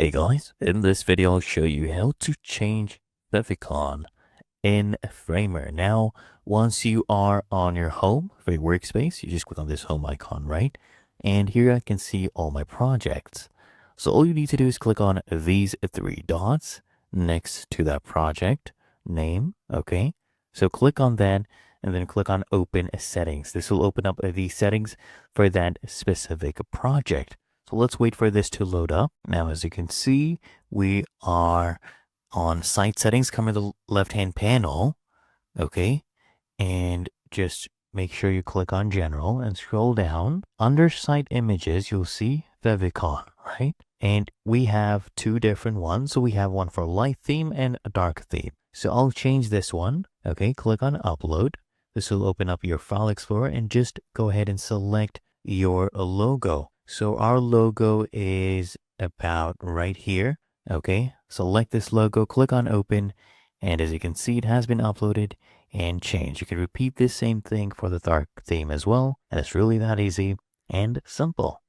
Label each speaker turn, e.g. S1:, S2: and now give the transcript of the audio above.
S1: Hey guys, in this video I'll show you how to change FAVICON in Framer. Now, once you are on your home for your workspace, you just click on this home icon, right? And here I can see all my projects. So all you need to do is click on these three dots next to that project name, okay? So click on that and then click on open settings. This will open up the settings for that specific project. So let's wait for this to load up. Now, as you can see, we are on site settings, come in the left-hand panel, okay? And just make sure you click on general and scroll down. Under site images, you'll see FAVICON, right? And we have two different ones. So we have one for light theme and a dark theme. So I'll change this one, okay? Click on upload. This will open up your file explorer and just go ahead and select your logo. So our logo is about right here. Okay, select this logo, click on open, and as you can see, it has been uploaded and changed. You can repeat this same thing for the dark theme as well, and it's really that easy and simple.